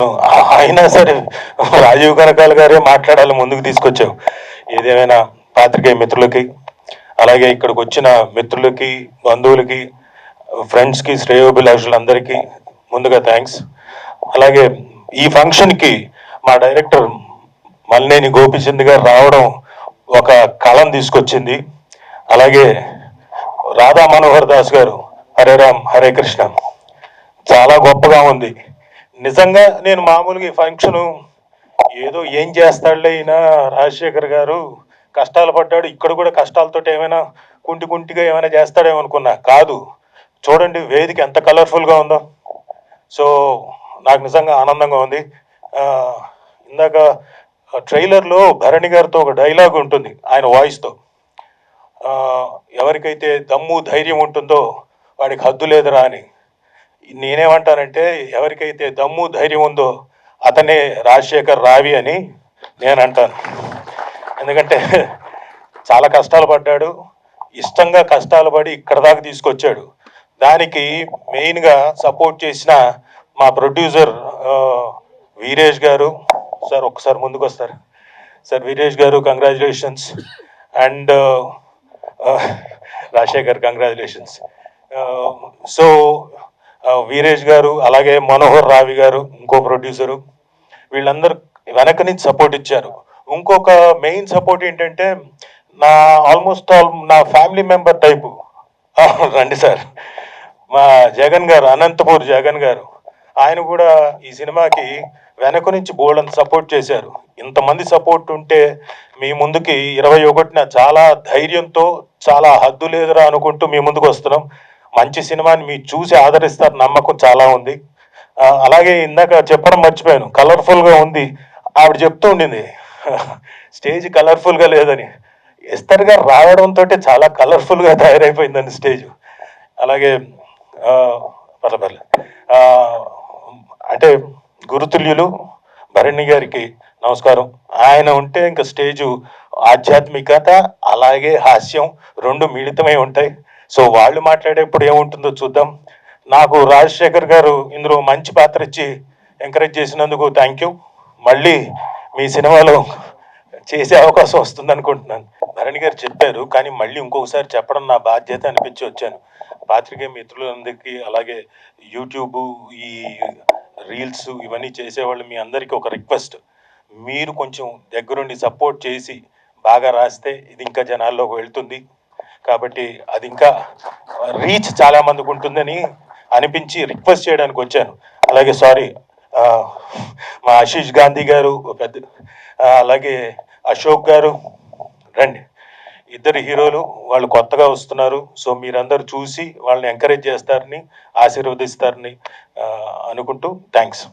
అయినా సరే రాజీవ్ కనకాల గారే మాట్లాడాలి ముందుకు తీసుకొచ్చావు. ఏదేమైనా పాత్రికేయ మిత్రులకి, అలాగే ఇక్కడికి వచ్చిన మిత్రులకి, బంధువులకి, ఫ్రెండ్స్కి, శ్రేయోభిలాషులందరికీ ముందుగా థ్యాంక్స్. అలాగే ఈ ఫంక్షన్కి మా డైరెక్టర్ మల్లేని గోపిచంద్ గారు రావడం ఒక కళం తీసుకొచ్చింది. అలాగే రాధా మనోహర్ దాస్ గారు హరే రామ్ హరే కృష్ణ చాలా గొప్పగా ఉంది. నిజంగా నేను మామూలుగా ఈ ఫంక్షను ఏదో ఏం చేస్తాడులే ఈయన రాజశేఖర్ గారు కష్టాలు పడ్డాడు, ఇక్కడ కూడా కష్టాలతో ఏమైనా కుంటిగా ఏమైనా చేస్తాడేమో అనుకున్నా. కాదు, చూడండి వేదిక ఎంత కలర్ఫుల్గా ఉందో. సో నాకు నిజంగా ఆనందంగా ఉంది. ఇందాక ట్రైలర్లో భరణి గారితో ఒక డైలాగ్ ఉంటుంది ఆయన వాయిస్తో. ఎవరికైతే దమ్ము ధైర్యం ఉంటుందో వాడికి హద్దు లేదురా అని. నేనేమంటానంటే ఎవరికైతే దమ్ము ధైర్యం ఉందో అతనే రాజశేఖర్ రావి అని నేను అంటాను. ఎందుకంటే చాలా కష్టాలు పడ్డాడు, ఇష్టంగా కష్టాలు పడి ఇక్కడ దాకా తీసుకొచ్చాడు. దానికి మెయిన్గా సపోర్ట్ చేసిన మా ప్రొడ్యూసర్ వీరేష్ గారు. సార్ ఒక్కసారి ముందుకు వస్తారు. సార్ వీరేష్ గారు congratulations. And Rajasekhar congratulations. So Veeresh గారు, అలాగే మనోహర్ రావి గారు ఇంకో ప్రొడ్యూసరు, వీళ్ళందరూ వెనక నుంచి సపోర్ట్ ఇచ్చారు. ఇంకొక మెయిన్ సపోర్ట్ ఏంటంటే ఆల్మోస్ట్ నా ఫ్యామిలీ మెంబర్ టైపు రండి సార్, మా జగన్ గారు, అనంతపూర్ జగన్ గారు, ఆయన కూడా ఈ సినిమాకి వెనక నుంచి బోల్డ్ సపోర్ట్ చేశారు. ఇంతమంది సపోర్ట్ ఉంటే మీ ముందుకి 21న చాలా ధైర్యంతో, చాలా హద్దు లేదురా అనుకుంటూ మీ ముందుకు వస్తున్నాం. మంచి సినిమాని మీరు చూసి ఆదరిస్తారు నమ్మకం చాలా ఉంది. అలాగే ఇందాక చెప్పడం మర్చిపోయాను, కలర్ఫుల్గా ఉంది. ఆవిడ చెప్తూ ఉండింది స్టేజ్ కలర్ఫుల్గా లేదని. ఎస్తర్ గారు రావడంతో చాలా కలర్ఫుల్గా తయారైపోయిందండి స్టేజ్. అలాగే పర్లేదు అంటే గురుతుల్యులు భరణి గారికి నమస్కారం. ఆయన ఉంటే ఇంకా స్టేజు ఆధ్యాత్మికత అలాగే హాస్యం రెండు మిళితమై ఉంటాయి. సో వాళ్ళు మాట్లాడేప్పుడు ఏముంటుందో చూద్దాం. నాకు రాజశేఖర్ గారు ఇందులో మంచి పాత్ర ఇచ్చి ఎంకరేజ్ చేసినందుకు థ్యాంక్ యూ. మళ్ళీ మీ సినిమాలో చేసే అవకాశం వస్తుంది అనుకుంటున్నాను. భరణి గారు చెప్పారు, కానీ మళ్ళీ ఇంకొకసారి చెప్పడం నా బాధ్యత అనిపించి వచ్చాను. పాత్రికేయ మిత్రులందరికీ, అలాగే యూట్యూబ్, ఈ రీల్స్ ఇవన్నీ చేసేవాళ్ళు మీ అందరికీ ఒక రిక్వెస్ట్, మీరు కొంచెం దగ్గరుండి సపోర్ట్ చేసి బాగా రాస్తే ఇది ఇంకా జనాల్లోకి వెళ్తుంది. కాబట్టి అది ఇంకా రీచ్ చాలా మందికి ఉంటుందని అనిపించి రిక్వెస్ట్ చేయడానికి వచ్చాను. అలాగే సారీ, మా ఆశీష్ గాంధీ గారు పెద్ద, అలాగే అశోక్ గారు, రండి, ఇద్దరు హీరోలు, వాళ్ళు కొత్తగా వస్తున్నారు. సో మీరందరూ చూసి వాళ్ళని ఎంకరేజ్ చేస్తారని, ఆశీర్వదిస్తారని అనుకుంటూ థ్యాంక్స్.